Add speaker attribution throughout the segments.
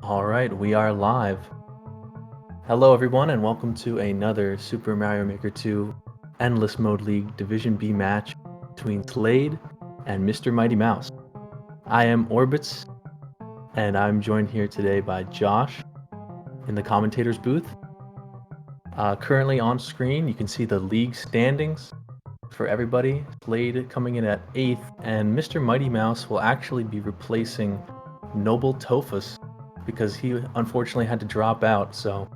Speaker 1: Alright, we are live. Hello everyone and welcome to another Super Mario Maker 2 Endless Mode League Division B match between Slade and MrMightyMouse. I am Orbits and I'm joined here today by Josh in the commentators booth. Currently on screen you can see the league standings for everybody. Slade coming in at 8th and MrMightyMouse will actually be replacing Noble Tophus because he unfortunately had to drop out, so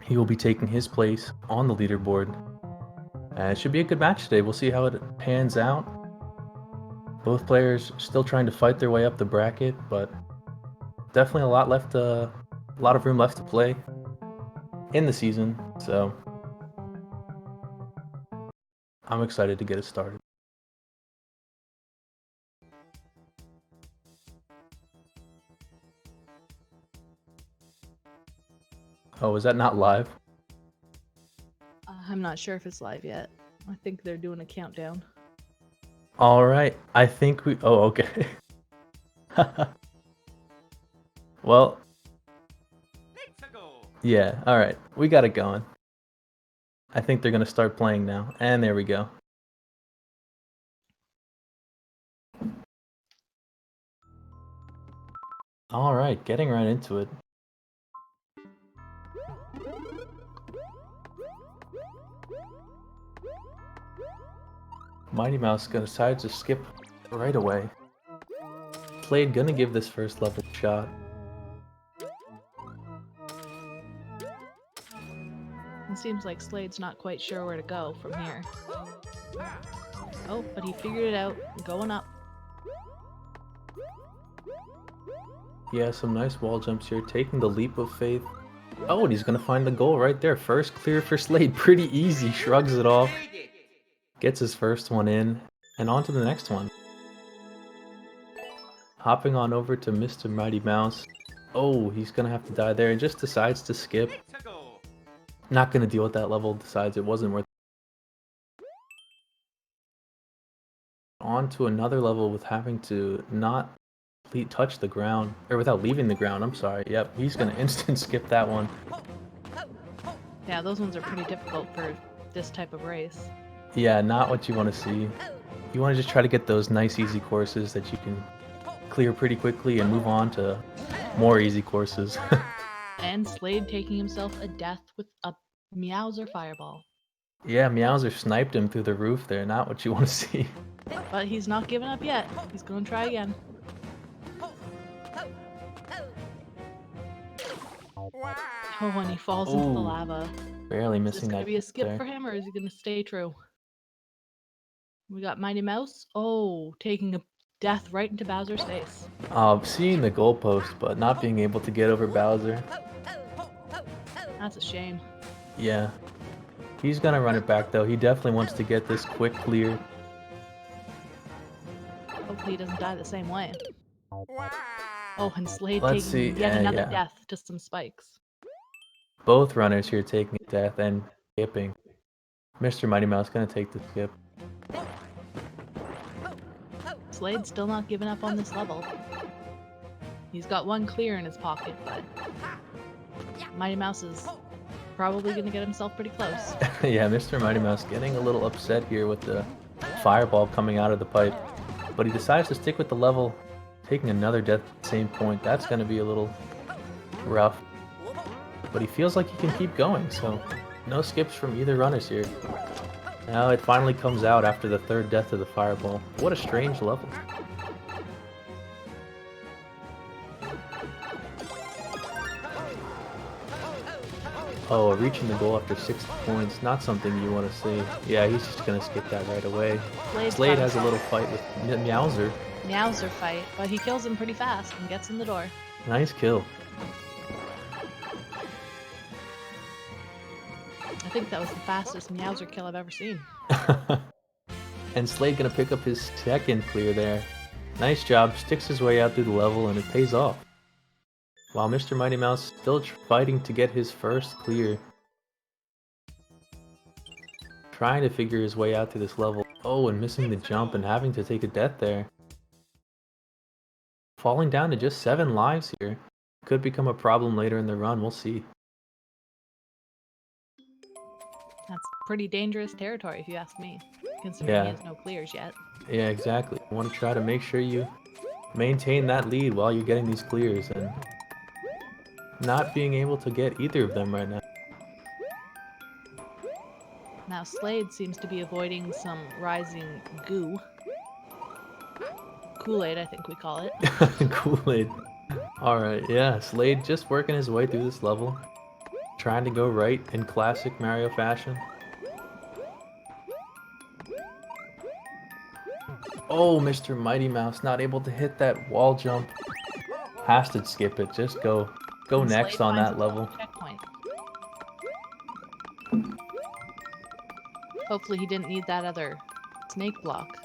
Speaker 1: he will be taking his place on the leaderboard. It should be a good match today. We'll see how it pans out. Both players still trying to fight their way up the bracket, but definitely a lot of room left to play in the season, so I'm excited to get it started. Oh, is that not live?
Speaker 2: I'm not sure if it's live yet. I think they're doing a countdown.
Speaker 1: Alright, I think we... Oh, okay. Well... Yeah, alright. We got it going. I think they're gonna start playing now. And there we go. Alright, getting right into it. MightyMouse decides to skip right away. Slade gonna give this first level a shot.
Speaker 2: It seems like Slade's not quite sure where to go from here. Oh, but he figured it out. Going up.
Speaker 1: He has some nice wall jumps here, taking the leap of faith. Oh, and he's gonna find the goal right there. First clear for Slade, pretty easy. Shrugs it off. Gets his first one in, and on to the next one. Hopping on over to MrMightyMouse. Oh, he's gonna have to die there, and just decides to skip. Not gonna deal with that level, decides it wasn't worth it. On to another level with having to not touch the ground, or without leaving the ground, I'm sorry. Yep, he's gonna instant skip that one.
Speaker 2: Yeah, those ones are pretty difficult for this type of race.
Speaker 1: Yeah, not what you want to see. You want to just try to get those nice easy courses that you can clear pretty quickly and move on to more easy courses.
Speaker 2: And Slade taking himself a death with a Meowser fireball.
Speaker 1: Yeah, Meowser sniped him through the roof there, not what you want to see.
Speaker 2: But he's not giving up yet. He's gonna try again. Oh, and he falls into the lava.
Speaker 1: Barely
Speaker 2: Is
Speaker 1: missing
Speaker 2: this gonna
Speaker 1: that.
Speaker 2: be a skip
Speaker 1: there.
Speaker 2: for him, or is he gonna stay true? We got MightyMouse. Oh, taking a death right into Bowser's face.
Speaker 1: Seeing the goalpost, but not being able to get over Bowser.
Speaker 2: That's a shame.
Speaker 1: Yeah. He's gonna run it back though. He definitely wants to get this quick clear.
Speaker 2: Hopefully he doesn't die the same way. Oh, and Slade
Speaker 1: Let's
Speaker 2: taking
Speaker 1: see.
Speaker 2: yet another
Speaker 1: Yeah.
Speaker 2: death to some spikes.
Speaker 1: Both runners here taking a death and skipping. MrMightyMouse gonna take the skip.
Speaker 2: Slade's still not giving up on this level. He's got one clear in his pocket, but MightyMouse is probably gonna get himself pretty close.
Speaker 1: Yeah, MrMightyMouse getting a little upset here with the fireball coming out of the pipe. But he decides to stick with the level, taking another death at the same point. That's gonna be a little rough. But he feels like he can keep going, so no skips from either runners here. Now it finally comes out after the third death of the fireball. What a strange level. Oh, reaching the goal after 60 points, not something you want to see. Yeah, he's just going to skip that right away. Slade has a little fight with Meowser.
Speaker 2: Meowser fight, but he kills him pretty fast and gets in the door.
Speaker 1: Nice kill.
Speaker 2: I think that was the fastest Meowser kill I've ever seen.
Speaker 1: And Slade gonna pick up his second clear there. Nice job, sticks his way out through the level and it pays off. While MrMightyMouse still fighting to get his first clear. Trying to figure his way out through this level. Oh, and missing the jump and having to take a death there. Falling down to just 7 lives here. Could become a problem later in the run, we'll see.
Speaker 2: That's pretty dangerous territory if you ask me, considering
Speaker 1: Yeah.
Speaker 2: he has no clears yet.
Speaker 1: Yeah, exactly. You want to try to make sure you maintain that lead while you're getting these clears, and not being able to get either of them right now.
Speaker 2: Now Slade seems to be avoiding some rising goo. Kool-Aid, I think we call it.
Speaker 1: Kool-Aid. Alright, yeah, Slade just working his way through this level. Trying to go right in classic Mario fashion. Oh, MrMightyMouse not able to hit that wall jump. Has to skip it, just go
Speaker 2: And
Speaker 1: next
Speaker 2: Slade
Speaker 1: on
Speaker 2: finds
Speaker 1: that
Speaker 2: himself
Speaker 1: level.
Speaker 2: a checkpoint. Hopefully he didn't need that other snake block.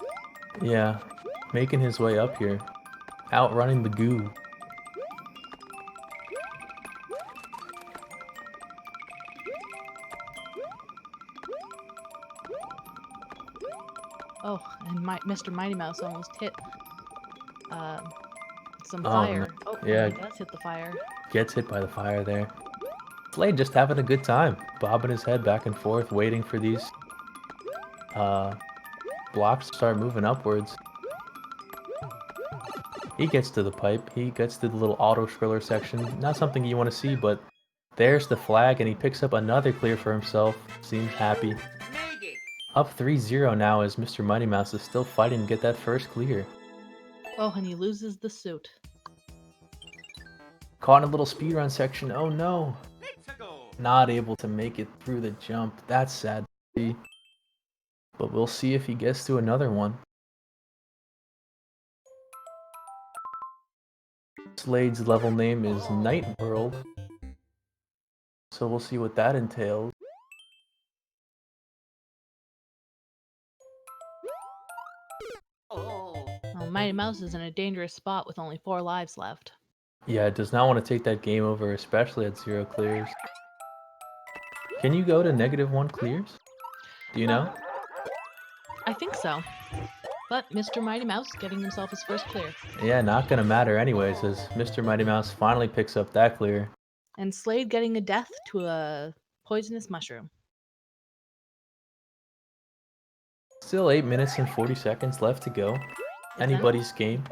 Speaker 1: Yeah, making his way up here. Outrunning the goo.
Speaker 2: Oh, and Mr. Mighty Mouse almost hit some
Speaker 1: Oh,
Speaker 2: fire.
Speaker 1: no.
Speaker 2: Oh,
Speaker 1: Yeah.
Speaker 2: he does hit the fire.
Speaker 1: Gets hit by the fire there. Slade just having a good time. Bobbing his head back and forth, waiting for these blocks to start moving upwards. He gets to the pipe. He gets to the little auto-scroller section. Not something you want to see, but there's the flag, and he picks up another clear for himself. Seems happy. Up 3-0 now as MrMightyMouse is still fighting to get that first clear.
Speaker 2: Oh, and he loses the suit.
Speaker 1: Caught in a little speedrun section. Oh no. Not able to make it through the jump. That's sad to see. But we'll see if he gets to another one. Slade's level name is Night World. So we'll see what that entails.
Speaker 2: Well, Mighty Mouse is in a dangerous spot with only 4 lives left.
Speaker 1: Yeah, it does not want to take that game over, especially at 0 clears. Can you go to -1 clears? Do you know?
Speaker 2: I think so. But Mr. Mighty Mouse getting himself his first clear.
Speaker 1: Yeah, not gonna matter anyways, as MrMightyMouse finally picks up that clear.
Speaker 2: And Slade getting a death to a poisonous mushroom.
Speaker 1: Still 8 minutes and 40 seconds left to go. Anybody's game.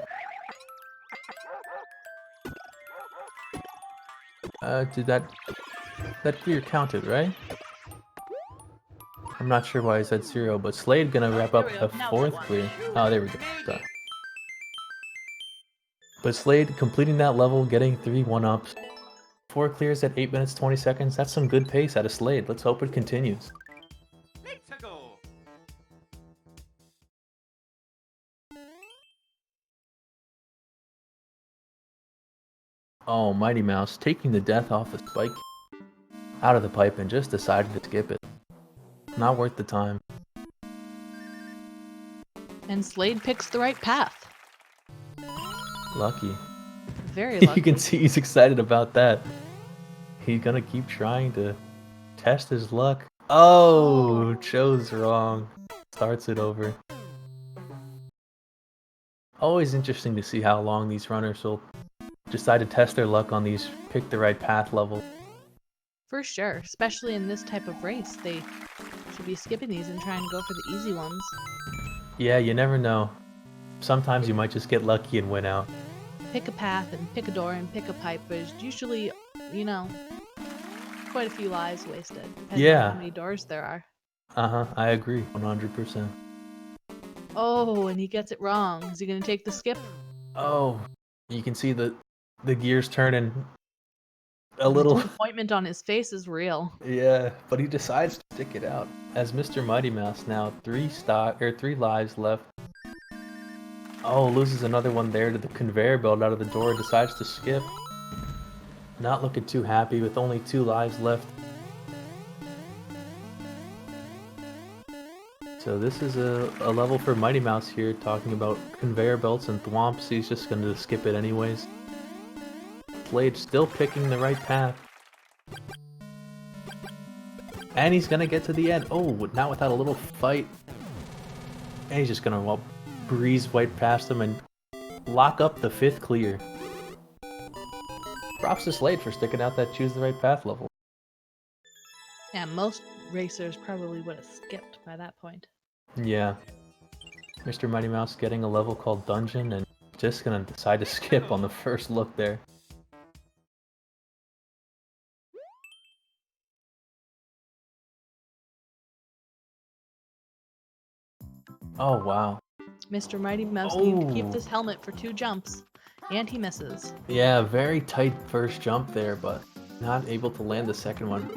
Speaker 1: Did that clear counted, right? I'm not sure why I said 0, but Slade gonna wrap up the 4th clear. Oh, there we go. Sorry. But Slade completing that level, getting 3 1-ups. 4 clears at 8 minutes 20 seconds. That's some good pace out of Slade. Let's hope it continues. Oh, Mighty Mouse taking the death off the spike out of the pipe and just decided to skip it. Not worth the time.
Speaker 2: And Slade picks the right path.
Speaker 1: Lucky.
Speaker 2: Very lucky.
Speaker 1: You can see he's excited about that. He's gonna keep trying to test his luck. Oh, chose wrong. Starts it over. Always interesting to see how long these runners will decide to test their luck on these pick the right path levels.
Speaker 2: For sure, especially in this type of race. They should be skipping these and trying to go for the easy ones.
Speaker 1: Yeah, you never know. Sometimes you might just get lucky and win out.
Speaker 2: Pick a path and pick a door and pick a pipe, but it's usually, you know, quite a few lives wasted. Depending on how many doors there are.
Speaker 1: I agree, 100%.
Speaker 2: Oh, and he gets it wrong. Is he gonna take the skip?
Speaker 1: Oh, you can see the gears turning a little.
Speaker 2: The disappointment on his face is real.
Speaker 1: Yeah, but he decides to stick it out. As MrMightyMouse now 3 lives left. Oh, loses another one there to the conveyor belt out of the door. Decides to skip. Not looking too happy with only 2 lives left. So this is a level for Mighty Mouse here, talking about conveyor belts and thwomps. He's just going to skip it anyways. Slade still picking the right path. And he's going to get to the end. Oh, not without a little fight. And he's just going to breeze right past him and lock up the 5th clear. Props to Slade for sticking out that choose the right path level.
Speaker 2: Yeah, most racers probably would have skipped by that point.
Speaker 1: Yeah. MrMightyMouse getting a level called Dungeon and just gonna decide to skip on the first look there. Oh, wow.
Speaker 2: MrMightyMouse needed to keep this helmet for 2 jumps, and he misses.
Speaker 1: Yeah, very tight first jump there, but not able to land the second one.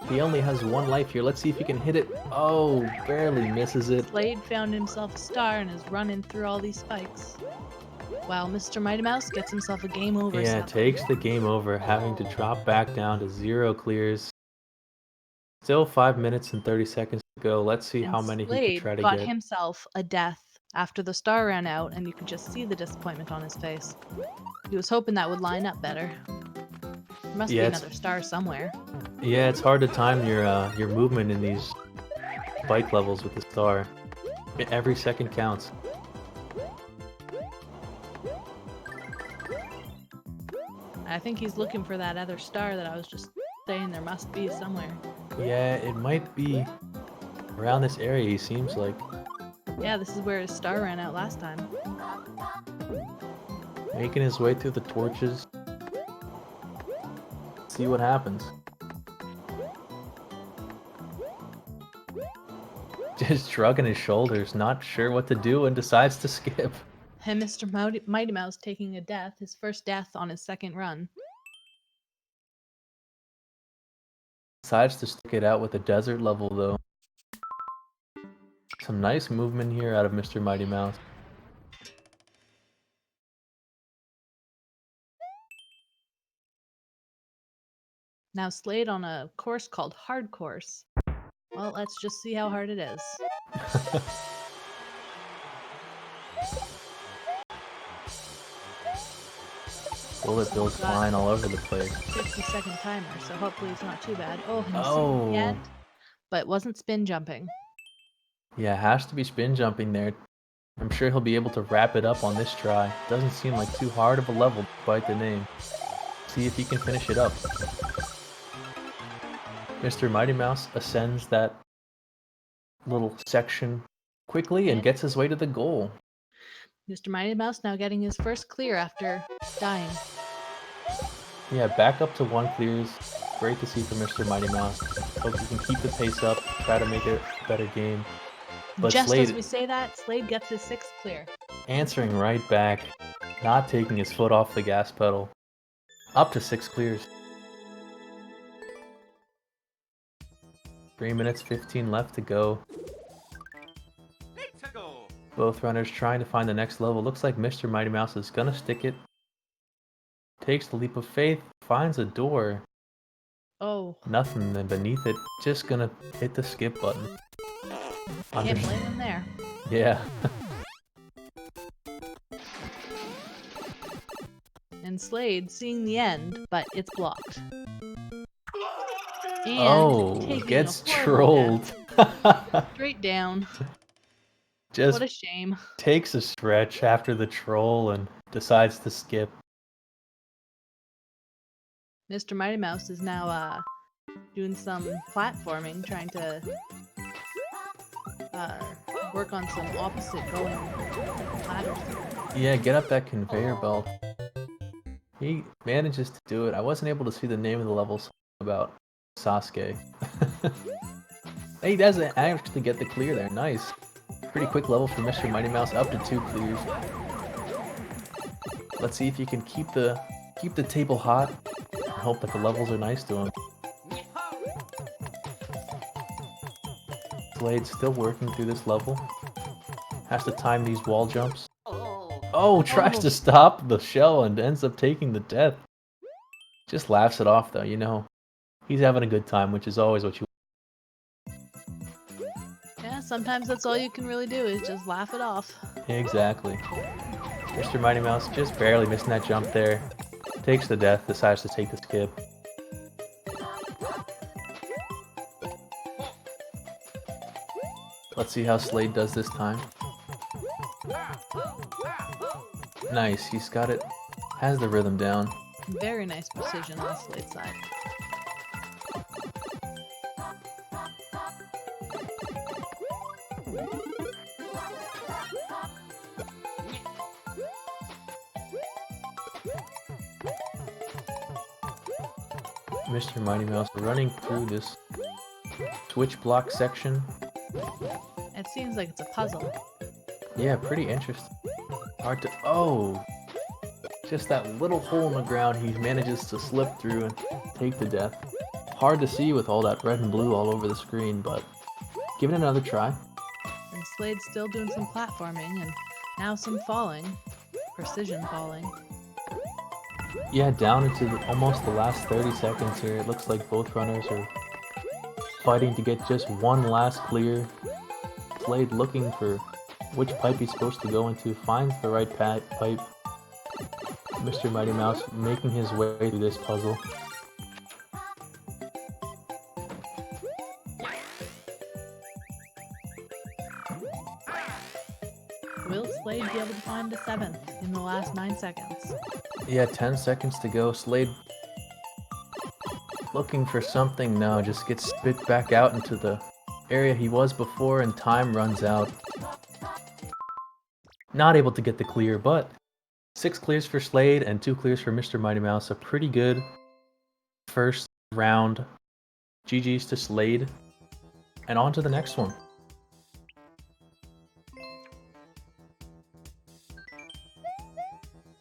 Speaker 1: He only has 1 life here. Let's see if he can hit it. Oh, barely misses it.
Speaker 2: Slade found himself a star and is running through all these spikes. While MrMightyMouse gets himself a game over.
Speaker 1: Yeah, takes the game over, having to drop back down to 0 clears. Still 5 minutes and 30 seconds to go. Let's see how many he can try to
Speaker 2: got
Speaker 1: get.
Speaker 2: himself a death after the star ran out, and you could just see the disappointment on his face. He was hoping that would line up better. There must be another star somewhere.
Speaker 1: Yeah, it's hard to time your movement in these bike levels with the star. Every second counts.
Speaker 2: I think he's looking for that other star that I was just saying there must be somewhere.
Speaker 1: Yeah, it might be around this area, he seems like.
Speaker 2: Yeah, this is where his star ran out last time.
Speaker 1: Making his way through the torches. See what happens. Just shrugging his shoulders, not sure what to do, and decides to skip.
Speaker 2: And MrMightyMouse taking a death, his first death on his second run.
Speaker 1: Decides to stick it out with a desert level, though. Some nice movement here out of MrMightyMouse.
Speaker 2: Now Slade on a course called Hard Course. Well, let's just see how hard it is.
Speaker 1: Bullet bills flying all over the place.
Speaker 2: 50-second timer, so hopefully it's not too bad. Oh, the end, but wasn't spin jumping.
Speaker 1: Yeah, has to be spin jumping there. I'm sure he'll be able to wrap it up on this try. Doesn't seem like too hard of a level despite the name. See if he can finish it up. MrMightyMouse ascends that little section quickly and gets his way to the goal.
Speaker 2: MrMightyMouse now getting his first clear after dying.
Speaker 1: Yeah, back up to 1 clears. Great to see from MrMightyMouse. Hope he can keep the pace up, try to make it a better game. But
Speaker 2: just
Speaker 1: Slade,
Speaker 2: as we say that, Slade gets his 6th clear.
Speaker 1: Answering right back, not taking his foot off the gas pedal. Up to 6 clears. 3 minutes 15 left to go. Both runners trying to find the next level. Looks like MrMightyMouse is gonna stick it. Takes the leap of faith, finds a door.
Speaker 2: Oh.
Speaker 1: Nothing beneath it. Just gonna hit the skip button.
Speaker 2: Can't blame him there.
Speaker 1: Yeah.
Speaker 2: And Slade seeing the end, but it's blocked. And
Speaker 1: oh, gets trolled.
Speaker 2: Straight down.
Speaker 1: Just
Speaker 2: what a shame.
Speaker 1: Takes a stretch after the troll and decides to skip.
Speaker 2: MrMightyMouse is now doing some platforming, trying to work on some opposite going ladders.
Speaker 1: Yeah, get up that conveyor belt. He manages to do it. I wasn't able to see the name of the level about Sasuke. He doesn't actually get the clear there. Nice. Pretty quick level for MrMightyMouse, up to 2 clears. Let's see if he can keep the table hot and hope that the levels are nice to him. Slade's still working through this level. Has to time these wall jumps. Oh, tries to stop the shell and ends up taking the death. Just laughs it off though, you know. He's having a good time, which is always what you want.
Speaker 2: Yeah, sometimes that's all you can really do is just laugh it off.
Speaker 1: Exactly. MrMightyMouse just barely missing that jump there. Takes the death, decides to take the skip. Let's see how Slade does this time. Nice, he's got it. Has the rhythm down.
Speaker 2: Very nice precision on Slade's side.
Speaker 1: Mr. Mighty Mouse running through this switch block section.
Speaker 2: It seems like it's a puzzle.
Speaker 1: Yeah, pretty interesting. Hard to... Oh! Just that little hole in the ground he manages to slip through and take the death. Hard to see with all that red and blue all over the screen, but give it another try.
Speaker 2: And Slade's still doing some platforming and now some falling. Precision falling.
Speaker 1: Yeah, down into almost the last 30 seconds here. It looks like both runners are fighting to get just one last clear. Slade looking for which pipe he's supposed to go into, finds the right pipe. Mr. Mighty Mouse making his way through this puzzle.
Speaker 2: Will Slade be able to find a 7th in the last 9 seconds?
Speaker 1: Yeah, 10 seconds to go. Slade looking for something. No, just gets spit back out into the area he was before and time runs out. Not able to get the clear, but 6 clears for Slade and 2 clears for Mr. Mighty Mouse. A pretty good first round. GG's to Slade. And on to the next one.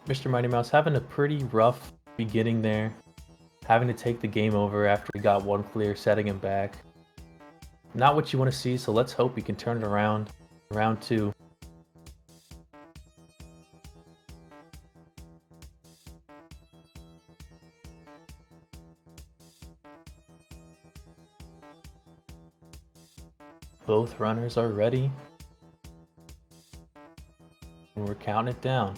Speaker 1: Mr. Mighty Mouse having a pretty rough beginning there. Having to take the game over after he got 1 clear, setting him back. Not what you want to see, so let's hope he can turn it around. Round 2. Both runners are ready. And we're counting it down.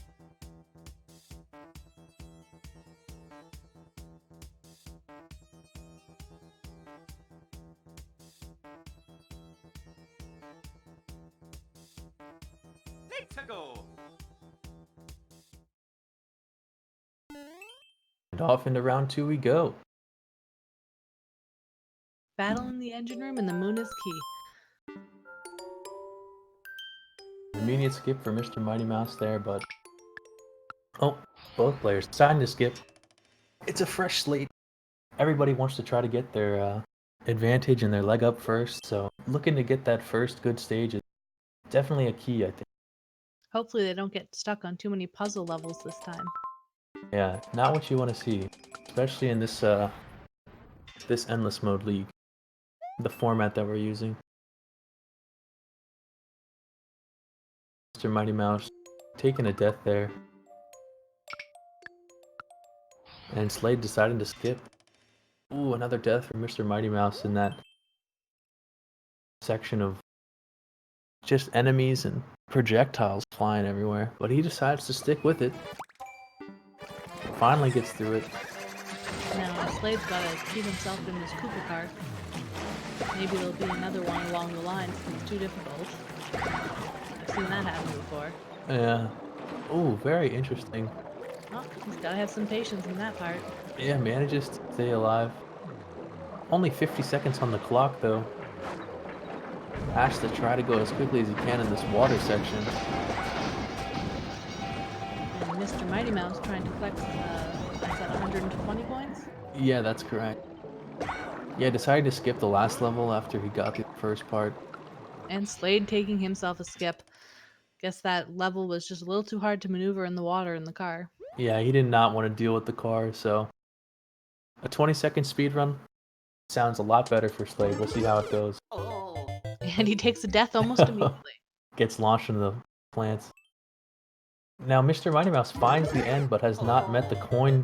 Speaker 1: And off into round 2 we go.
Speaker 2: Battle in the engine room and the moon is key.
Speaker 1: Immediate skip for Mr. Mighty Mouse there, but... Oh, both players deciding to skip. It's a fresh slate. Everybody wants to try to get their advantage and their leg up first, so looking to get that first good stage is definitely a key, I think.
Speaker 2: Hopefully they don't get stuck on too many puzzle levels this time.
Speaker 1: Yeah, not what you want to see, especially in this this endless mode league, the format that we're using. Mr. Mighty Mouse taking a death there, and Slade deciding to skip. Ooh, another death for Mr. Mighty Mouse in that section of just enemies and projectiles flying everywhere, but he decides to stick with it. Finally gets through it.
Speaker 2: Now Slade's gotta keep himself in his Koopa car. Maybe there'll be another one along the line if it's too difficult. I've seen that happen before.
Speaker 1: Yeah. Ooh, very interesting.
Speaker 2: Oh, he's gotta have some patience in that part.
Speaker 1: Yeah, manages to stay alive. Only 50 seconds on the clock, though. Has to try to go as quickly as he can in this water section.
Speaker 2: And Mr. Mighty Mouse trying to collect, is that 120 points?
Speaker 1: Yeah, that's correct. Yeah, decided to skip the last level after he got the first part.
Speaker 2: And Slade taking himself a skip. Guess that level was just a little too hard to maneuver in the water in the car.
Speaker 1: Yeah, he did not want to deal with the car, so... A 20-second speedrun sounds a lot better for Slade. We'll see how it goes.
Speaker 2: And he takes a death almost immediately.
Speaker 1: Gets launched into the plants. Now, Mr. Mighty Mouse finds the end, but has not met the coin.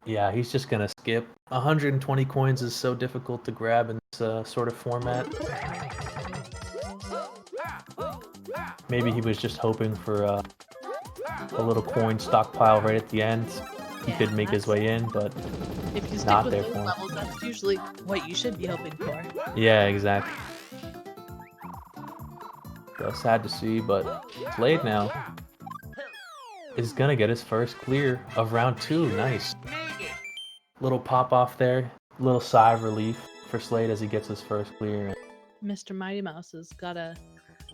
Speaker 1: Yeah, he's just gonna skip. 120 coins is so difficult to grab in this sort of format. Maybe he was just hoping for a little coin stockpile right at the end. He could make his way in, but
Speaker 2: if you stick
Speaker 1: not
Speaker 2: with
Speaker 1: there
Speaker 2: those
Speaker 1: for him.
Speaker 2: levels, that's usually what you should be hoping for.
Speaker 1: Yeah, exactly. So sad to see, but Slade now is gonna get his first clear of round 2. Nice. Little pop off there. Little sigh of relief for Slade as he gets his first clear.
Speaker 2: Mr. Mighty Mouse has gotta...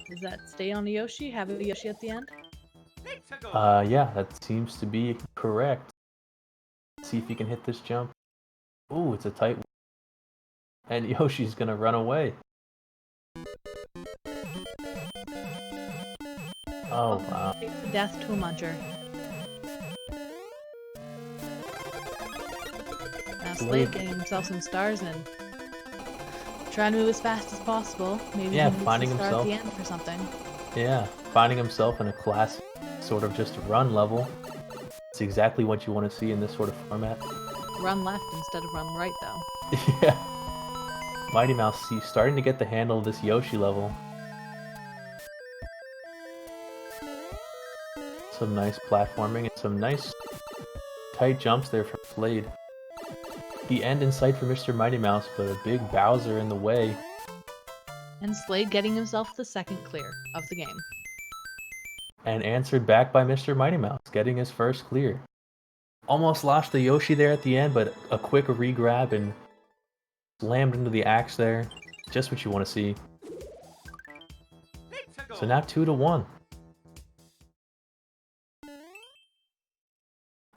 Speaker 2: Does that stay on a Yoshi? Have a Yoshi at the end?
Speaker 1: Yeah, that seems to be correct. Let's see if he can hit this jump. Ooh, it's a tight one. And Yoshi's gonna run away. Oh, wow.
Speaker 2: Death to a muncher. Now Slade getting himself some stars and trying to move as fast as possible. Maybe
Speaker 1: yeah,
Speaker 2: he needs
Speaker 1: finding
Speaker 2: to start
Speaker 1: himself
Speaker 2: at the end for something.
Speaker 1: Yeah, finding himself in a classic sort of just run level. It's exactly what you want to see in this sort of format.
Speaker 2: Run left instead of run right, though.
Speaker 1: Yeah. Mighty Mouse, he's starting to get the handle of this Yoshi level. Some nice platforming and some nice tight jumps there from Slade. The end in sight for Mr. Mighty Mouse, but a big Bowser in the way.
Speaker 2: And Slade getting himself the second clear of the game.
Speaker 1: And answered back by Mr. Mighty Mouse, getting his first clear. Almost lost the Yoshi there at the end, but a quick re-grab and slammed into the axe there. Just what you want to see. So now 2-1.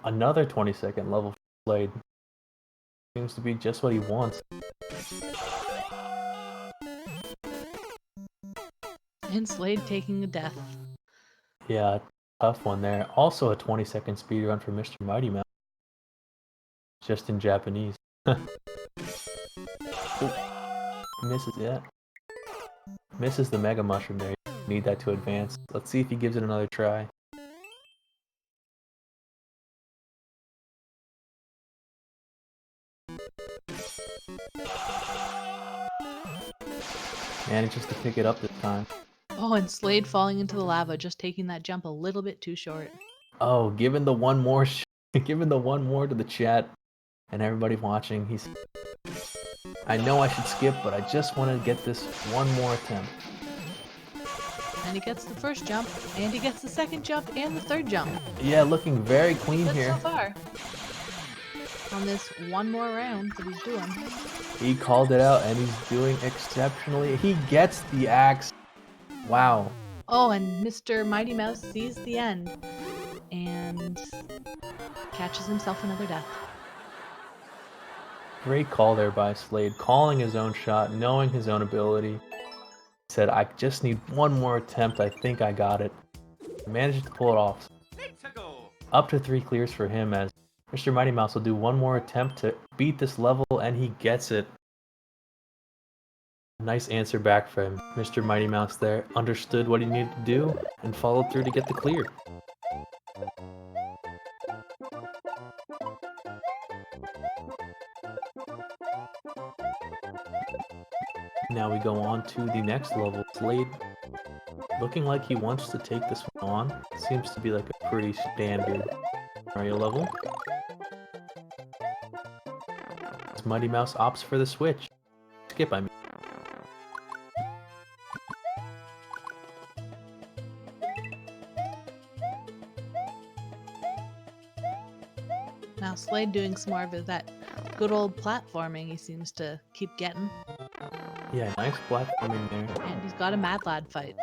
Speaker 1: Another 20-second level for Slade. Seems to be just what he wants.
Speaker 2: And Slade taking a death.
Speaker 1: Yeah, tough one there. Also a 20-second speedrun for Mr. Mighty Mouse. Just in Japanese. Ooh, misses, yeah. Misses the Mega Mushroom there. Need that to advance. Let's see if he gives it another try. Manages to pick it up this time.
Speaker 2: Oh, and Slade falling into the lava, just taking that jump a little bit too short.
Speaker 1: Oh, giving the one more giving the one more to the chat and everybody watching. He's I know I should skip, but I just want to get this one more attempt.
Speaker 2: And he gets the first jump, and he gets the second jump, and the third jump.
Speaker 1: Yeah, looking very clean
Speaker 2: Good
Speaker 1: here.
Speaker 2: so far. On this one more round that he's doing.
Speaker 1: He called it out, and he's doing exceptionally. He gets the axe. Wow.
Speaker 2: Oh, and Mr. Mighty Mouse sees the end and catches himself another death.
Speaker 1: Great call there by Slade, calling his own shot, knowing his own ability. He said, I just need one more attempt. I think I got it. Managed to pull it off. Up to 3 clears for him as Mr. Mighty Mouse will do one more attempt to beat this level, and he gets it. Nice answer back from Mr. Mighty Mouse there. Understood what he needed to do and followed through to get the clear. Now we go on to the next level. Slade looking like he wants to take this one on. Seems to be like a pretty standard Mario level. As Mighty Mouse opts for the switch. Skip, I mean.
Speaker 2: Now Slade doing some more of that good old platforming he seems to keep getting.
Speaker 1: Yeah, nice platforming there.
Speaker 2: And he's got a Mad Lad fight.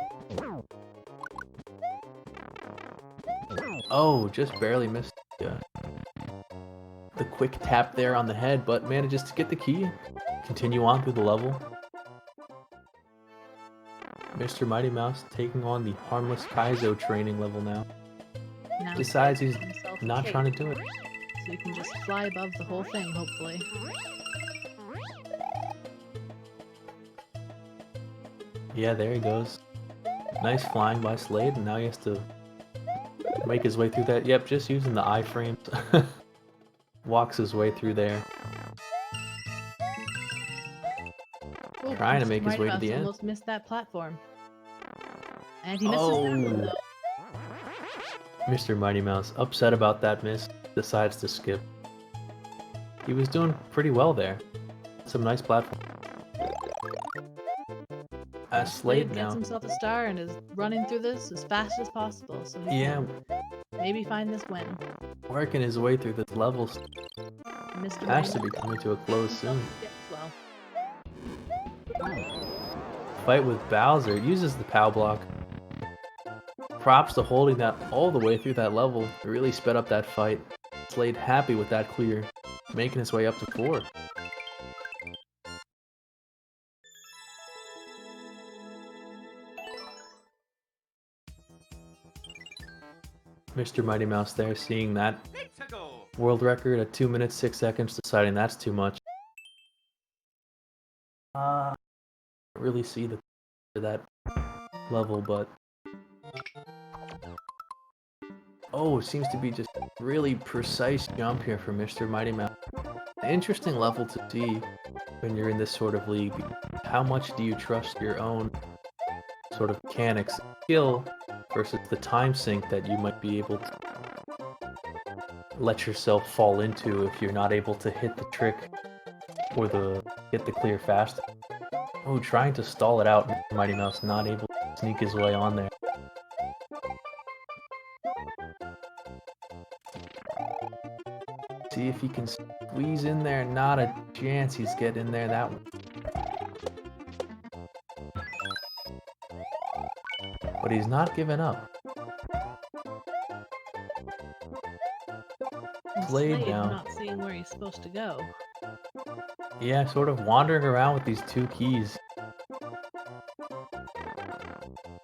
Speaker 1: Oh, just barely missed the quick tap there on the head, but manages to get the key. Continue on through the level. Mr. Mighty Mouse taking on the harmless Kaizo training level now. Decides he's not trying to do it.
Speaker 2: So he can just fly above the whole thing, hopefully.
Speaker 1: Yeah, there he goes. Nice flying by Slade, and now he has to make his way through that. Yep, just using the iframes. Walks his way through there.
Speaker 2: Ooh,
Speaker 1: Trying to make his way to the end.
Speaker 2: Almost missed that platform. And he misses that one, though.
Speaker 1: Mr. Mighty Mouse, upset about that miss, decides to skip. He was doing pretty well there. Some nice platform. Slade now
Speaker 2: gets himself a star and is running through this as fast as possible. So he can Maybe find this win.
Speaker 1: Working his way through this level
Speaker 2: Mr.
Speaker 1: has to
Speaker 2: Mighty
Speaker 1: be coming to a close soon.
Speaker 2: Mouse well.
Speaker 1: Fight with Bowser uses the POW block. Props to holding that all the way through that level. It really sped up that fight. Slade happy with that clear, making his way up to 4. Mr. Mighty Mouse there, seeing that world record at 2 minutes 6 seconds, deciding that's too much. Can't really see that level, but oh, it seems to be just really precise jump here for Mr. Mighty Mouse. An interesting level to see when you're in this sort of league. How much do you trust your own sort of mechanics skill versus the time sink that you might be able to let yourself fall into if you're not able to hit the trick or hit the clear fast. Oh, trying to stall it out, Mr. Mighty Mouse not able to sneak his way on there. See if he can squeeze in there. Not a chance he's getting in there that one. But he's not giving up. Slade now.
Speaker 2: Not seeing where he's supposed to go.
Speaker 1: Yeah, sort of wandering around with these 2 keys.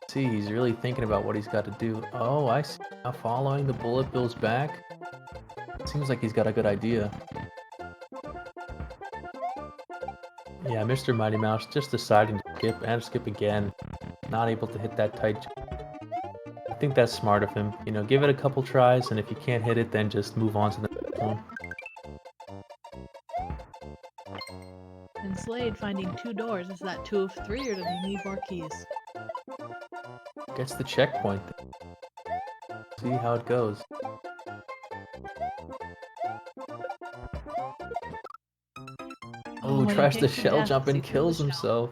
Speaker 1: See, he's really thinking about what he's got to do. Oh, I see. Now following the bullet bills back. Seems like he's got a good idea. Yeah, Mr. Mighty Mouse just deciding to skip and skip again. Not able to hit that tight jump. I think that's smart of him. You know, give it a couple tries, and if you can't hit it, then just move on to the next one.
Speaker 2: And Slade finding 2 doors. Is that 2 of 3, or does he need more keys?
Speaker 1: Gets the checkpoint. See how it goes. Oh, tries to shell jump and kills himself.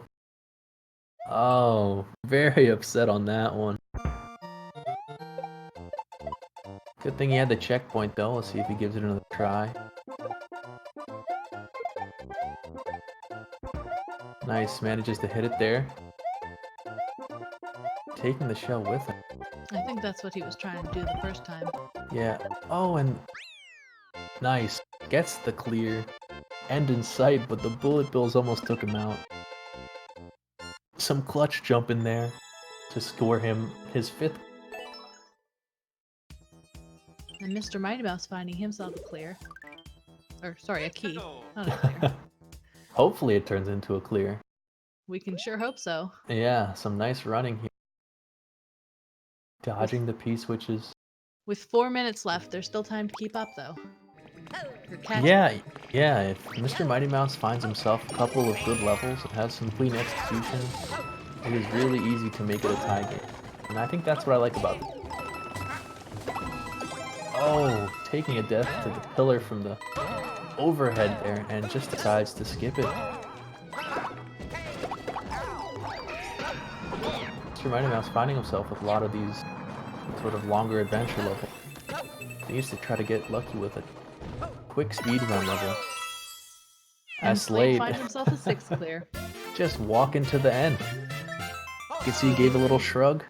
Speaker 1: Oh, very upset on that one. Good thing he had the checkpoint though. Let's see if he gives it another try. Nice, manages to hit it there. Taking the shell with him.
Speaker 2: I think that's what he was trying to do the first time.
Speaker 1: Yeah. Oh, and nice. Gets the clear. End in sight, but the bullet bills almost took him out. Some clutch jump in there to score him his 5th.
Speaker 2: And Mr. Mighty Mouse finding himself a clear. Or, sorry, a key. Not a clear.
Speaker 1: Hopefully it turns into a clear.
Speaker 2: We can sure hope so.
Speaker 1: Yeah, some nice running here. Dodging the P-switches.
Speaker 2: With 4 minutes left, there's still time to keep up, though.
Speaker 1: Yeah, if Mr. Mighty Mouse finds himself a couple of good levels and has some clean execution, it is really easy to make it a tie game. And I think that's what I like about it. Oh, taking a death to the pillar from the overhead there and just decides to skip it. Mr. Mighty Mouse finding himself with a lot of these sort of longer adventure levels. He needs to try to get lucky with it. Quick speedrun level. As Slade
Speaker 2: finds himself a 6th clear.
Speaker 1: Just walking to the end. You can see he gave a little shrug.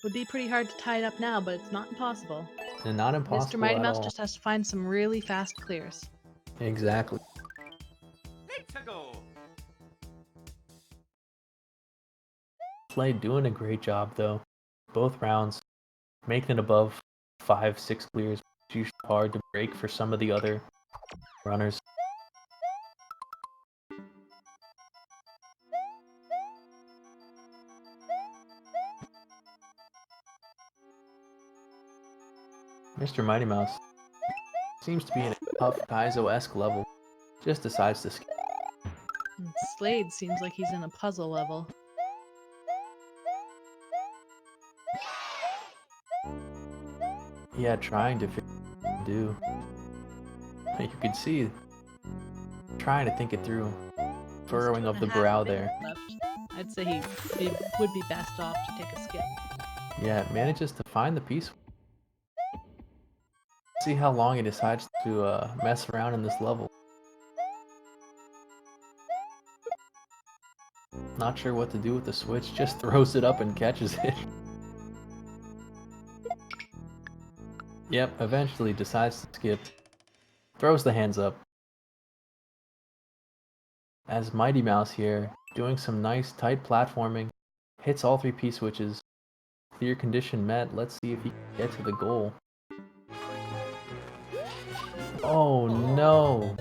Speaker 2: Would be pretty hard to tie it up now, but it's not impossible.
Speaker 1: And not impossible
Speaker 2: Mr. Mighty
Speaker 1: at
Speaker 2: Mouse
Speaker 1: all.
Speaker 2: just has to find some really fast clears.
Speaker 1: Exactly. Slade doing a great job though. Both rounds. Making it above 5-6 clears. It's usually hard to break for some of the other runners. Mr. Mighty Mouse seems to be in a tough Kaizo-esque level. Just decides to skip.
Speaker 2: And Slade seems like he's in a puzzle level.
Speaker 1: Yeah, trying to figure out what to do. You can see, trying to think it through. Furrowing of the brow there.
Speaker 2: Left. I'd say he would be best off to take a skip.
Speaker 1: Yeah, it manages to find the piece. See how long he decides to mess around in this level. Not sure what to do with the switch, just throws it up and catches it. Yep, eventually decides to skip. Throws the hands up. As Mighty Mouse here, doing some nice tight platforming, hits all 3 P-switches. Clear condition met, let's see if he can get to the goal. Oh no!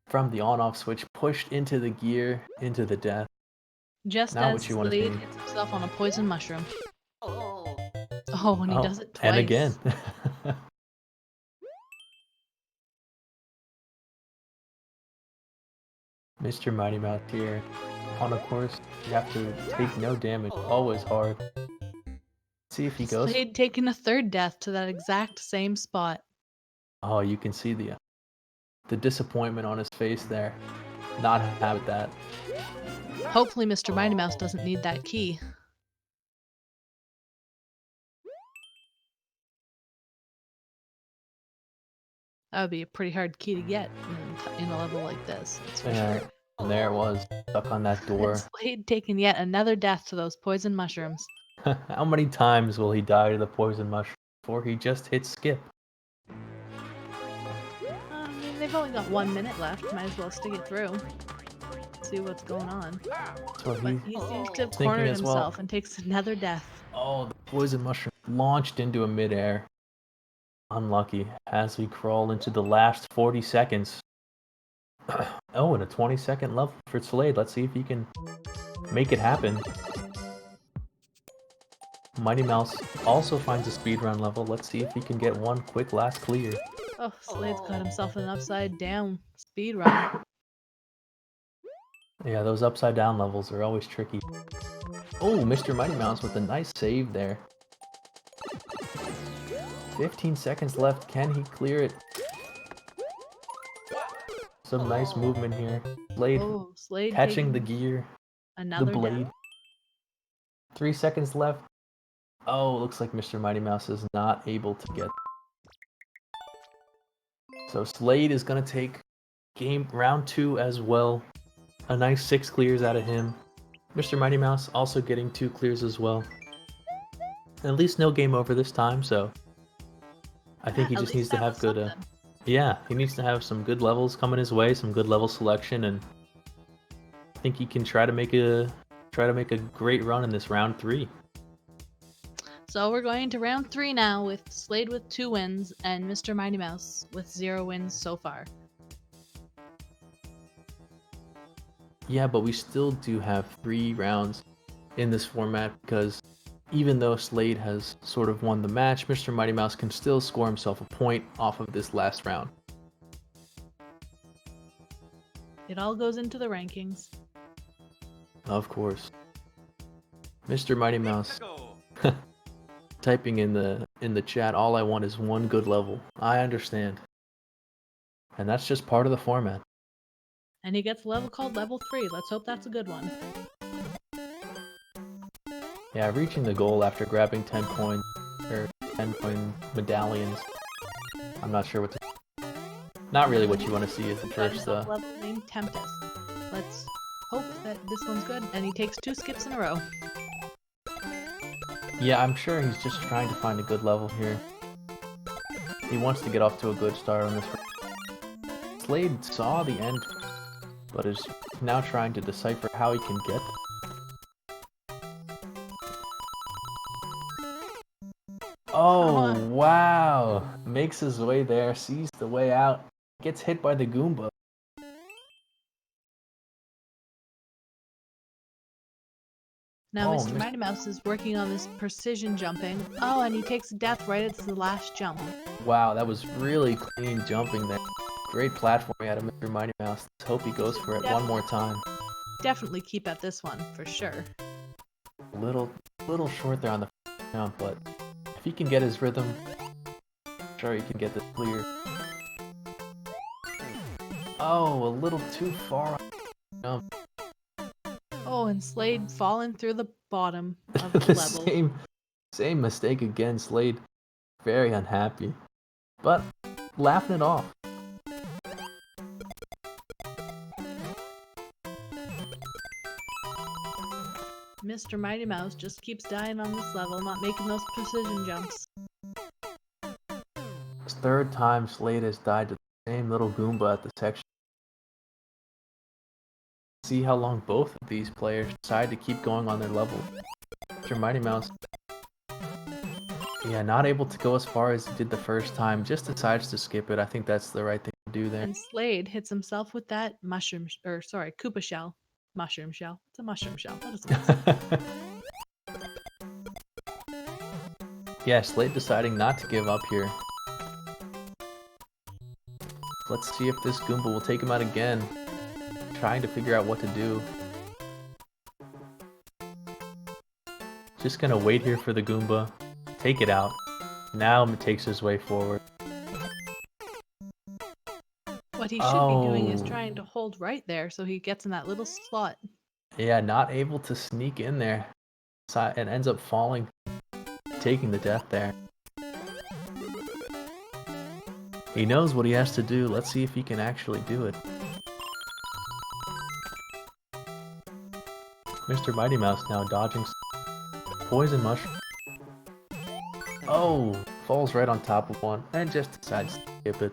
Speaker 1: From the on-off switch, pushed into the gear, into the death.
Speaker 2: Just
Speaker 1: Now
Speaker 2: as
Speaker 1: what you want to
Speaker 2: Slade
Speaker 1: see.
Speaker 2: hits himself on a poison mushroom. Oh, and he does it twice.
Speaker 1: And again. Mr. Mighty Mouse here. On a course, you have to take no damage, always hard. See if he goes.
Speaker 2: Slade taking a third death to that exact same spot.
Speaker 1: Oh, you can see the disappointment on his face there. Not have that.
Speaker 2: Hopefully Mr. Mighty Mouse doesn't need that key. That would be a pretty hard key to get in a level like this. That's for
Speaker 1: Yeah,
Speaker 2: sure.
Speaker 1: and there it was, stuck on that door.
Speaker 2: And Slade taking yet another death to those poison mushrooms.
Speaker 1: How many times will he die to the poison mushroom before he just hits skip?
Speaker 2: I mean, they've only got 1 minute left. Might as well stick it through. See what's going on.
Speaker 1: That's what
Speaker 2: But he seems to have
Speaker 1: thinking
Speaker 2: cornered
Speaker 1: as well.
Speaker 2: himself and takes another death.
Speaker 1: Oh, the poison mushroom launched into a midair. Unlucky as we crawl into the last 40 seconds. Oh, and a 20-second level for Slade. Let's see if he can make it happen. Mighty Mouse also finds a speedrun level. Let's see if he can get one quick last clear.
Speaker 2: Oh, Slade's got himself an upside down speed run.
Speaker 1: Yeah, those upside down levels are always tricky. Oh, Mr. Mighty Mouse with a nice save there. 15 seconds left. Can he clear it? Some nice movement here.
Speaker 2: Slade
Speaker 1: catching the gear,
Speaker 2: another
Speaker 1: the blade.
Speaker 2: death.
Speaker 1: 3 seconds left. Oh, looks like Mr. Mighty Mouse is not able to get. So Slade is gonna take round 2 as well. A nice 6 clears out of him. Mr. Mighty Mouse also getting 2 clears as well. At least no game over this time, so I think he just needs to have good. Yeah, he needs to have some good levels coming his way, some good level selection, and I think he can try to make a great run in this round 3.
Speaker 2: So we're going to round 3 now with Slade with 2 wins and Mr. Mighty Mouse with 0 wins so far.
Speaker 1: Yeah, but we still do have 3 rounds in this format because even though Slade has sort of won the match, Mr. Mighty Mouse can still score himself a point off of this last round.
Speaker 2: It all goes into the rankings.
Speaker 1: Of course. Mr. Mighty Mouse typing in the chat, all I want is one good level. I understand. And that's just part of the format.
Speaker 2: And he gets a level called level 3. Let's hope that's a good one.
Speaker 1: Yeah, reaching the goal after grabbing 10 coin medallions. I'm not sure what to... Not really what you want to see is the first...
Speaker 2: level named Tempest. Let's hope that this one's good. And he takes 2 skips in a row.
Speaker 1: Yeah, I'm sure he's just trying to find a good level here. He wants to get off to a good start on this. Slade saw the end, but is now trying to decipher how he can get there. Oh, wow! Makes his way there, sees the way out, gets hit by the Goomba.
Speaker 2: Now Mr. Mighty Mouse is working on this precision jumping. Oh, and he takes a death right at the last jump.
Speaker 1: Wow, that was really clean jumping there. Great platforming out of Mr. Mighty Mouse. Let's hope he goes for it one more time.
Speaker 2: Definitely keep at this one, for sure.
Speaker 1: A little short there on the jump, but if he can get his rhythm, I'm sure he can get this clear. Oh, a little too far on the jump.
Speaker 2: Oh, and Slade falling through the bottom of the level.
Speaker 1: Same mistake again. Slade very unhappy. but laughing it off.
Speaker 2: MrMightyMouse just keeps dying on this level, not making those precision jumps.
Speaker 1: It's third time Slade has died to the same little Goomba at the section. See how long both of these players decide to keep going on their level. MrMightyMouse, yeah, not able to go as far as he did the first time, just decides to skip it. I think that's the right thing to do there.
Speaker 2: And Slade hits himself with that Koopa shell. Mushroom shell. It's a mushroom shell. What is it?
Speaker 1: Yeah, Slade deciding not to give up here. Let's see if this Goomba will take him out again. Trying to figure out what to do. Just gonna wait here for the Goomba. Take it out. Now he takes his way forward.
Speaker 2: What he should be doing is trying to hold right there so he gets in that little slot.
Speaker 1: Yeah, not able to sneak in there. And ends up falling, taking the death there. He knows what he has to do. Let's see if he can actually do it. MrMightyMouse now dodging poison mushroom. Oh, falls right on top of one and just decides to skip it.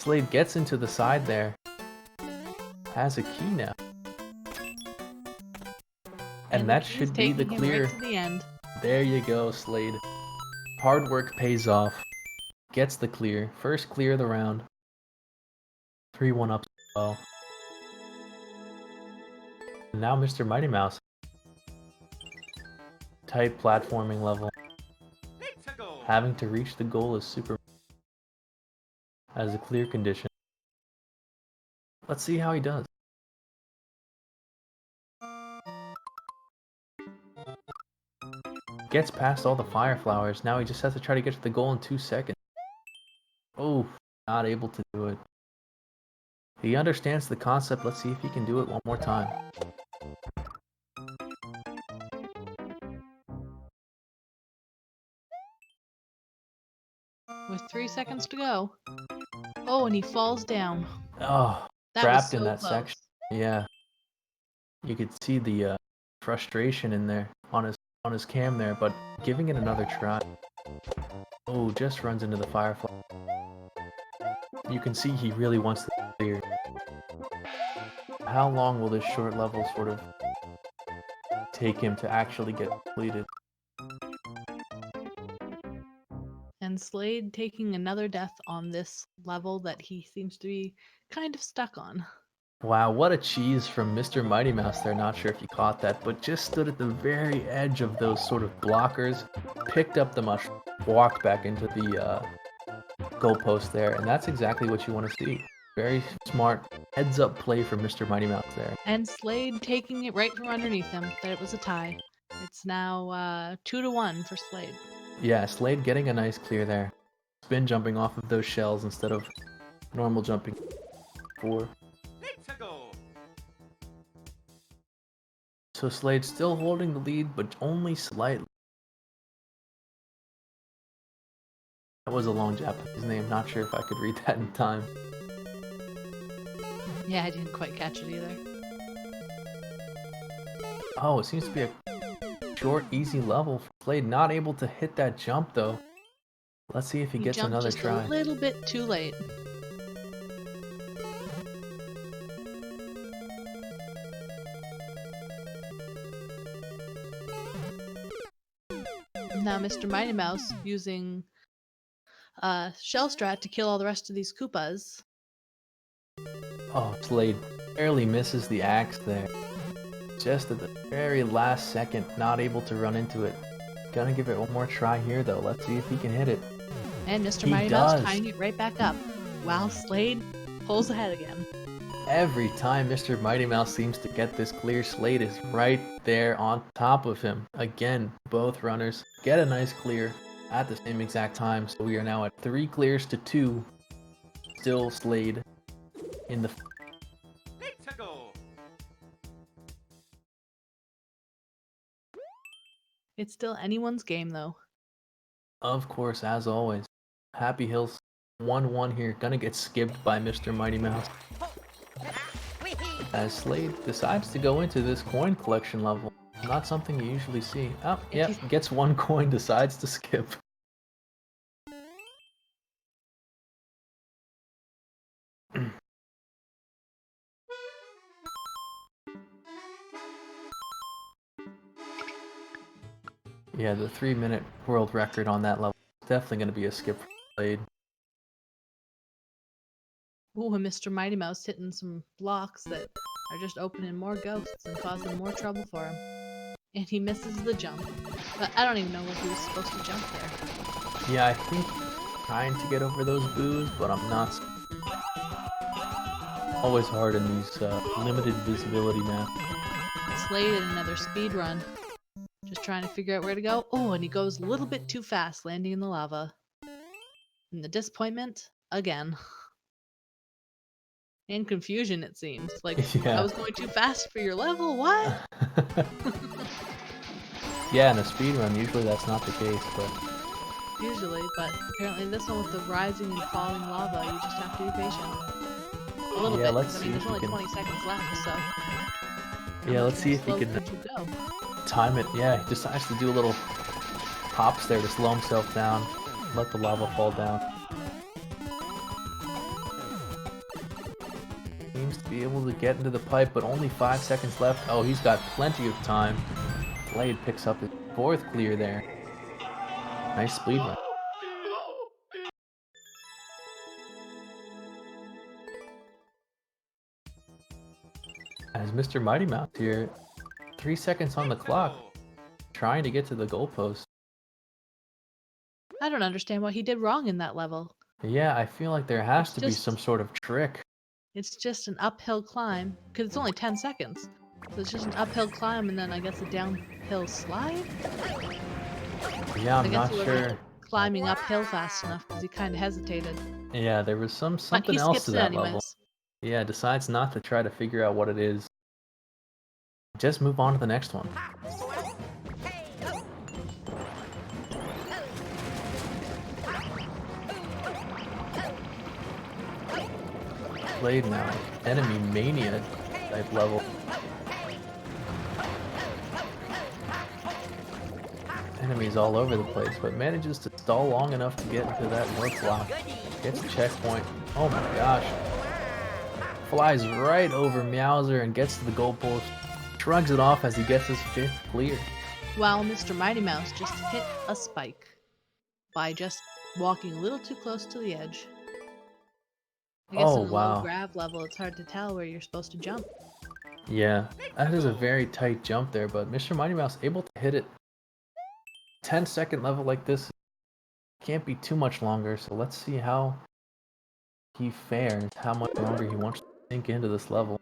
Speaker 1: Slade gets into the side there. Has a key now. And that should be the clear.
Speaker 2: Right to the end.
Speaker 1: There you go, Slade. Hard work pays off. Gets the clear. First clear of the round. 3-1 up as well. And now MrMightyMouse. Tight platforming level. Having to reach the goal is super as a clear condition. Let's see how he does. Gets past all the fire flowers. Now he just has to try to get to the goal in 2 seconds. Oh, not able to do it. He understands the concept. Let's see if he can do it one more time.
Speaker 2: With 3 seconds to go. Oh, and he falls down.
Speaker 1: Oh,
Speaker 2: that
Speaker 1: trapped
Speaker 2: was so
Speaker 1: in that
Speaker 2: close.
Speaker 1: section. Yeah. You could see the frustration in there on his cam there, but giving it another try. Oh, just runs into the firefly. You can see he really wants to clear. How long will this short level sort of take him to actually get completed?
Speaker 2: And Slade taking another death on this level that he seems to be kind of stuck on.
Speaker 1: Wow, what a cheese from MrMightyMouse there. Not sure if you caught that, but just stood at the very edge of those sort of blockers, picked up the mushroom, walked back into the goalpost there, and that's exactly what you want to see. Very smart heads-up play from MrMightyMouse there.
Speaker 2: And Slade taking it right from underneath him, that it was a tie. It's now 2-1 for Slade.
Speaker 1: Yeah, Slade getting a nice clear there. Spin jumping off of those shells instead of normal jumping. 4. So Slade still holding the lead, but only slightly. That was a long Japanese name. Not sure if I could read that in time.
Speaker 2: Yeah, I didn't quite catch it either.
Speaker 1: Oh, it seems to be a short, easy level for Slade. Not able to hit that jump, though. Let's see if he gets another
Speaker 2: just
Speaker 1: try.
Speaker 2: A little bit too late. Now MrMightyMouse using Shell Strat to kill all the rest of these Koopas.
Speaker 1: Oh, Slade barely misses the axe there. Just at the very last second, not able to run into it. Gonna give it one more try here, though. Let's see if he can hit it.
Speaker 2: And MrMightyMouse tying it right back up, while Slade pulls ahead again.
Speaker 1: Every time MrMightyMouse seems to get this clear, Slade is right there on top of him. Again, both runners get a nice clear at the same exact time, so we are now at 3 clears to 2. Still Slade in the...
Speaker 2: It's still anyone's game, though.
Speaker 1: Of course, as always. Happy Hills 1-1 here. Gonna get skipped by Mr. Mighty Mouse. As Slade decides to go into this coin collection level. Not something you usually see. Oh, yep, gets one coin, decides to skip. Yeah, the 3-minute world record on that level is definitely going to be a skip for Slade.
Speaker 2: Ooh, and Mr. Mighty Mouse hitting some blocks that are just opening more ghosts and causing more trouble for him. And he misses the jump. But I don't even know where he was supposed to jump there.
Speaker 1: Yeah, I think trying to get over those boos, but I'm not. Always hard in these limited visibility maps.
Speaker 2: Slade in another speed run. Just trying to figure out where to go. Oh, and he goes a little bit too fast, landing in the lava. And the disappointment, again. And confusion, it seems. Like,
Speaker 1: yeah.
Speaker 2: I was going too fast for your level, what?
Speaker 1: Yeah, in a speedrun, usually that's not the case, but...
Speaker 2: Usually, but apparently this one with the rising and falling lava, you just have to be patient. A little bit,
Speaker 1: let's
Speaker 2: because I
Speaker 1: see
Speaker 2: mean, there's
Speaker 1: if
Speaker 2: only
Speaker 1: can...
Speaker 2: 20 seconds left, so...
Speaker 1: Yeah, let's see if he can time it. Yeah, he decides to do a little hops there to slow himself down, let the lava fall down. Seems to be able to get into the pipe, but only 5 seconds left. Oh, he's got plenty of time. Slade picks up his 4th clear there. Nice speed run. As Mr. Mighty Mouse here, 3 seconds on the clock, trying to get to the goalpost.
Speaker 2: I don't understand what he did wrong in that level.
Speaker 1: Yeah, I feel like there has to be some sort of trick.
Speaker 2: It's just an uphill climb, because it's only 10 seconds. So it's just an uphill climb and then I guess a downhill slide?
Speaker 1: Yeah, I'm not sure.
Speaker 2: Climbing uphill fast enough because he kind of hesitated.
Speaker 1: Yeah, there was something else to that level.
Speaker 2: Anyways.
Speaker 1: Yeah, decides not to try to figure out what it is. Just move on to the next one. Slade now, enemy mania type level. Enemies all over the place, but manages to stall long enough to get into that north block. Gets a checkpoint. Oh my gosh. Flies right over Meowser and gets to the goalpost. Shrugs it off as he gets his 5th clear.
Speaker 2: While Mr. Mighty Mouse just hit a spike by just walking a little too close to the edge. I guess in a low grab level, it's hard to tell where you're supposed to jump.
Speaker 1: Yeah, that is a very tight jump there, but Mr. Mighty Mouse able to hit it 10-second level like this. Can't be too much longer, so let's see how he fares, how much longer he wants to sink into this level.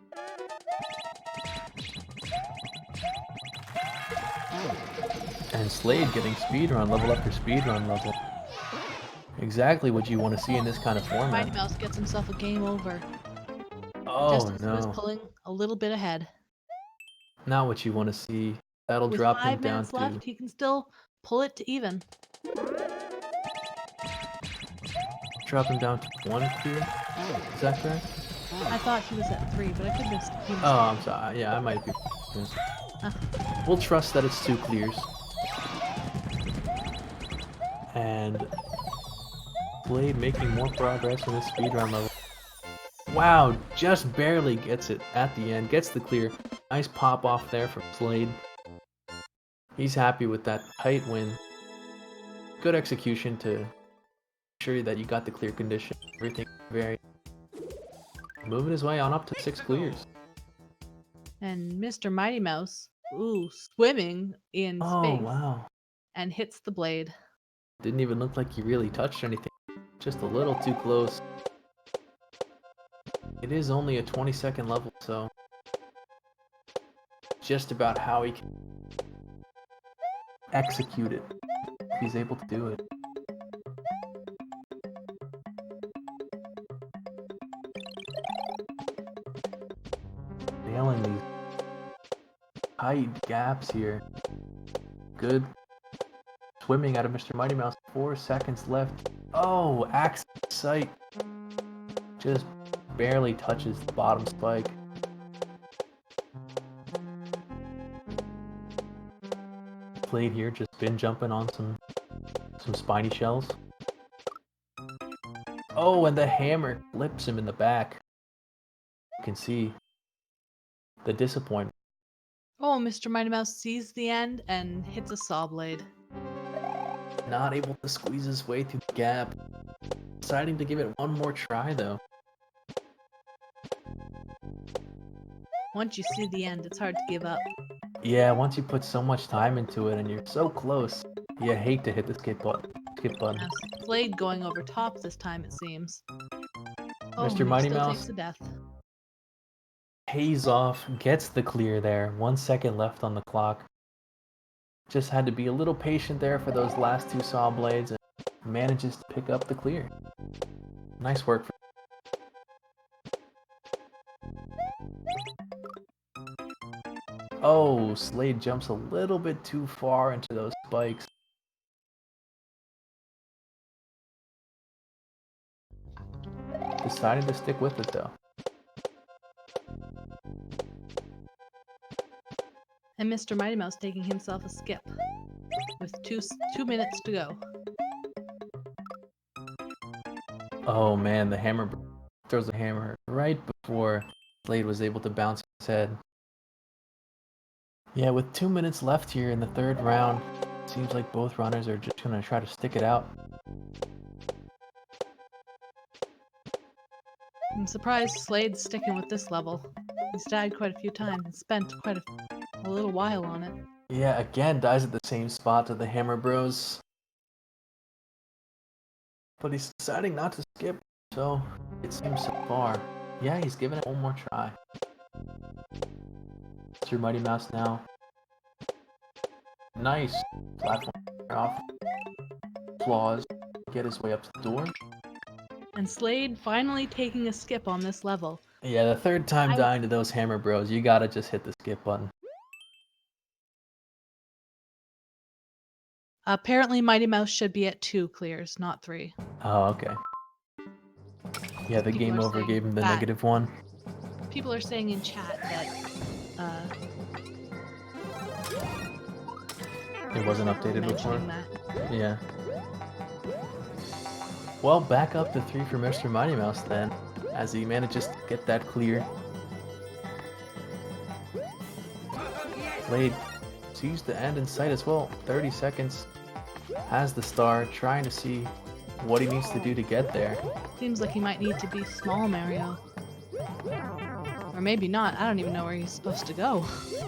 Speaker 1: And Slade getting speedrun level after speedrun level. Exactly what you want to see in this kind of format.
Speaker 2: Mighty Mouse gets himself a game over.
Speaker 1: Oh
Speaker 2: just as he was pulling a little bit ahead.
Speaker 1: Not what you want to see. That'll drop him down to...
Speaker 2: 5 minutes left, he can still pull it to even.
Speaker 1: Drop him down to 1 clear? Is that correct?
Speaker 2: I thought he was at 3, but I could have...
Speaker 1: Oh, I'm sorry. Yeah, I might be... We'll trust that it's 2 clears. And... Slade making more progress in this speedrun level. Wow, just barely gets it at the end. Gets the clear. Nice pop off there from Slade. He's happy with that tight win. Good execution to ensure that you got the clear condition. Everything very... Moving his way on up to 6 clears.
Speaker 2: And Mr. Mighty Mouse, swimming in space.
Speaker 1: Oh, wow.
Speaker 2: And hits the blade.
Speaker 1: Didn't even look like he really touched anything. Just a little too close. It is only a 20-second level, so... Just about how he can execute it. If he's able to do it. Nailing these tight gaps here. Good swimming out of Mr. Mighty Mouse. 4 seconds left. Oh, axe sight just barely touches the bottom spike. Slade here just been jumping on some spiny shells. Oh, and the hammer flips him in the back. You can see the disappointment.
Speaker 2: Oh, Mr. Mighty Mouse sees the end and hits a saw blade.
Speaker 1: Not able to squeeze his way through the gap. Deciding to give it one more try though.
Speaker 2: Once you see the end, it's hard to give up.
Speaker 1: Yeah, once you put so much time into it and you're so close, you hate to hit the skip button.
Speaker 2: Now, Slade going over top this time, it seems. Oh,
Speaker 1: Mr.
Speaker 2: he
Speaker 1: Mighty
Speaker 2: still
Speaker 1: Mouse
Speaker 2: takes a death.
Speaker 1: pays off, gets the clear there. 1 second left on the clock. Just had to be a little patient there for those last two saw blades and manages to pick up the clear. Nice work. Oh, Slade jumps a little bit too far into those spikes. Decided to stick with it though.
Speaker 2: And Mr. Mighty Mouse taking himself a skip with two minutes to go.
Speaker 1: Oh man, the hammer throws the hammer right before Slade was able to bounce his head. Yeah, with 2 minutes left here in the third round, seems like both runners are just gonna try to stick it out.
Speaker 2: I'm surprised Slade's sticking with this level. He's died quite a few times and spent quite a little while on it.
Speaker 1: Yeah, again, dies at the same spot to the Hammer Bros. But he's deciding not to skip, so it seems so far. Yeah, he's giving it one more try. Mr. Mighty Mouse now. Nice platform off. Claws. Get his way up to the door.
Speaker 2: And Slade finally taking a skip on this level.
Speaker 1: Yeah, the third time dying to those Hammer Bros, you gotta just hit the skip button.
Speaker 2: Apparently, Mighty Mouse should be at 2 clears, not 3.
Speaker 1: Oh, okay. Yeah, the game over gave him the -1.
Speaker 2: People are saying in chat that
Speaker 1: it wasn't updated before.
Speaker 2: that.
Speaker 1: Yeah. Well, back up to 3 for Mr. Mighty Mouse then, as he manages to get that clear. Slade sees the end in sight as well. 30 seconds. Has the star, trying to see what he needs to do to get there.
Speaker 2: Seems like he might need to be small Mario. Or maybe not. I don't even know where he's supposed to go.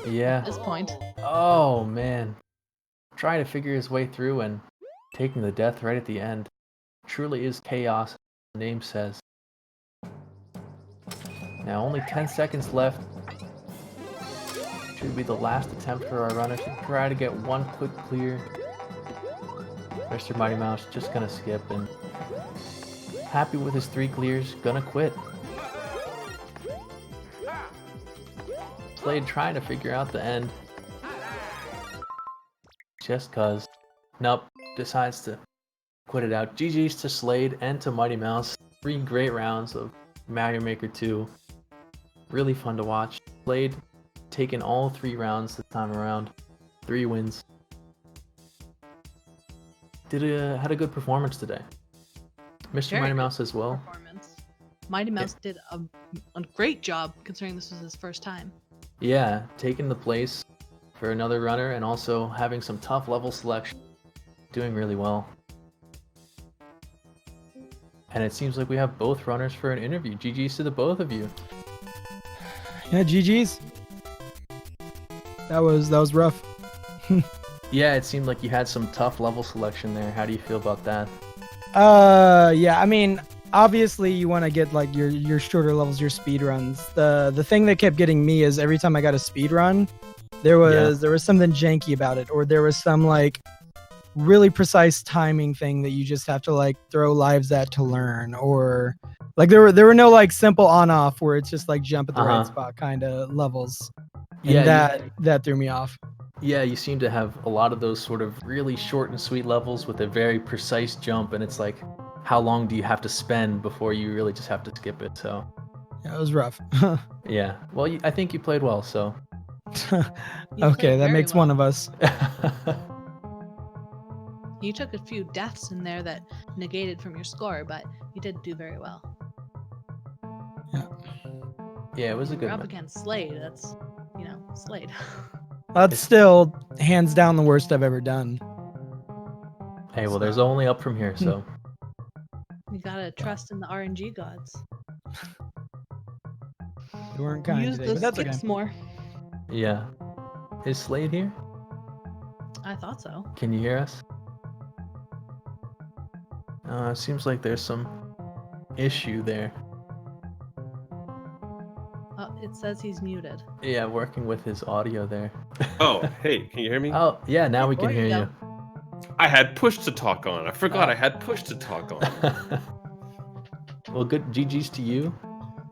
Speaker 1: Yeah.
Speaker 2: At this point.
Speaker 1: Oh, man. Trying to figure his way through and taking the death right at the end. Truly is chaos, as the name says. Now only 10 seconds left. Should be the last attempt for our runner to try to get one quick clear. Mr. Mighty Mouse just gonna skip and happy with his 3 clears, gonna quit. Slade trying to figure out the end. Just cause. Nope, decides to quit it out. GG's to Slade and to Mighty Mouse. 3 great rounds of Mario Maker 2. Really fun to watch. Slade taking all 3 rounds this time around. 3 wins. Had a good performance today. Mr. Mighty Mouse as well.
Speaker 2: Mighty Mouse did a great job considering this was his first time.
Speaker 1: Yeah, taking the place for another runner and also having some tough level selection. Doing really well. And it seems like we have both runners for an interview. GG's to the both of you.
Speaker 3: Yeah, GG's. That was rough.
Speaker 1: Yeah, it seemed like you had some tough level selection there. How do you feel about that?
Speaker 3: Yeah, I mean, obviously you want to get like your shorter levels, your speed runs. The thing that kept getting me is every time I got a speed run, there was something janky about it, or there was some like really precise timing thing that you just have to like throw lives at to learn, or like there were no like simple on off where it's just like jump at the right spot kind of levels. And
Speaker 1: yeah,
Speaker 3: that threw me off.
Speaker 1: Yeah, you seem to have a lot of those sort of really short and sweet levels with a very precise jump, and it's like, how long do you have to spend before you really just have to skip it. So
Speaker 3: Yeah, it was rough.
Speaker 1: yeah, well, I think you played well. So
Speaker 2: You
Speaker 3: Okay,
Speaker 2: played
Speaker 3: that
Speaker 2: very
Speaker 3: makes one
Speaker 2: well.
Speaker 3: of us.
Speaker 2: You took a few deaths in there that negated from your score, but you did do very well.
Speaker 1: Yeah, it was a
Speaker 2: You're
Speaker 1: good
Speaker 2: up
Speaker 1: match.
Speaker 2: against Slade. That's, Slade.
Speaker 3: That's still hands down the worst I've ever done.
Speaker 1: Hey, well, there's
Speaker 3: So-
Speaker 1: only up from here. So
Speaker 2: You gotta trust in the RNG gods.
Speaker 3: They weren't kind
Speaker 2: Use
Speaker 3: today,
Speaker 2: the
Speaker 3: but that's
Speaker 2: skips
Speaker 3: okay.
Speaker 2: more.
Speaker 1: yeah, is Slade here?
Speaker 2: I thought so.
Speaker 1: Can you hear us? Seems like there's some issue there.
Speaker 2: It says he's muted.
Speaker 1: Yeah, working with his audio there.
Speaker 4: Oh, hey, can you hear me?
Speaker 1: Oh, yeah, now we can
Speaker 2: There you
Speaker 1: hear
Speaker 2: go.
Speaker 1: you.
Speaker 4: I had push to talk on. I forgot
Speaker 1: Oh.
Speaker 4: I had push to talk on.
Speaker 1: Well, good GG's to you.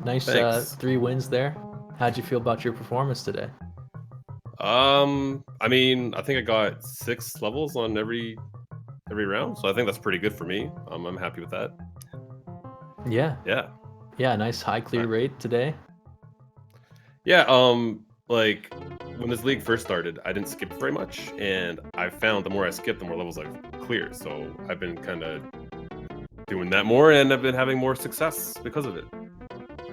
Speaker 1: Nice
Speaker 4: Thanks.
Speaker 1: 3 wins there. How'd you feel about your performance today?
Speaker 4: I mean, I think I got 6 levels on every round, so I think that's pretty good for me. I'm happy with that.
Speaker 1: Yeah.
Speaker 4: Yeah.
Speaker 1: Yeah, nice high clear rate today.
Speaker 4: Yeah, like when this league first started, I didn't skip very much, and I found the more I skipped, the more levels I cleared. So I've been kind of doing that more, and I've been having more success because of it.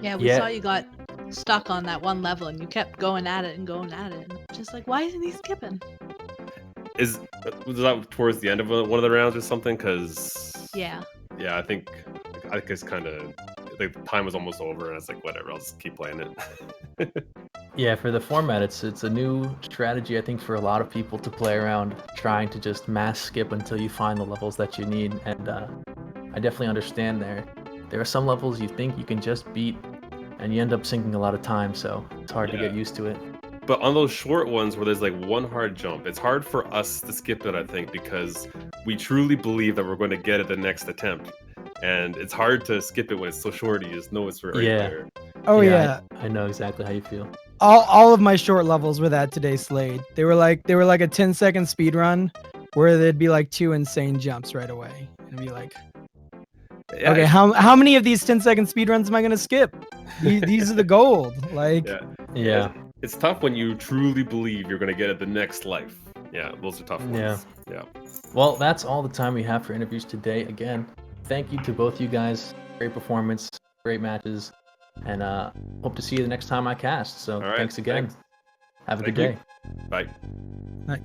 Speaker 2: Yeah, we
Speaker 1: Yeah.
Speaker 2: saw you got stuck on that one level and you kept going at it and going at it. And just like, why isn't he skipping?
Speaker 4: Was that towards the end of one of the rounds or something? Because
Speaker 2: Yeah.
Speaker 4: yeah, I think it's kind of the time was almost over, and I was like, whatever, I'll just keep playing it.
Speaker 1: Yeah, for the format, it's a new strategy, I think, for a lot of people to play around, trying to just mass skip until you find the levels that you need. And I definitely understand there. There are some levels you think you can just beat, and you end up sinking a lot of time, so it's hard to get used to it.
Speaker 4: But on those short ones where there's like one hard jump, it's hard for us to skip it, I think, because we truly believe that we're going to get it the next attempt. And it's hard to skip it when it's so short. You just know it's right there.
Speaker 3: Oh yeah.
Speaker 1: I know exactly how you feel.
Speaker 3: All of my short levels were that today, Slade. They were like a 10-second speed run where there'd be like 2 insane jumps right away. And it'd be like,
Speaker 4: Yeah,
Speaker 3: okay, how many of these 10-second speed runs am I gonna skip? These are the gold. Like
Speaker 1: Yeah.
Speaker 4: It's tough when you truly believe you're going to get it the next life. Yeah, those are tough ones. Yeah.
Speaker 1: Well, that's all the time we have for interviews today. Again, thank you to both you guys. Great performance, great matches, and hope to see you the next time I cast. So
Speaker 4: All right,
Speaker 1: thanks again.
Speaker 4: thanks.
Speaker 1: Have a
Speaker 4: Thank
Speaker 1: good
Speaker 4: you.
Speaker 1: day.
Speaker 4: Bye.
Speaker 3: Bye.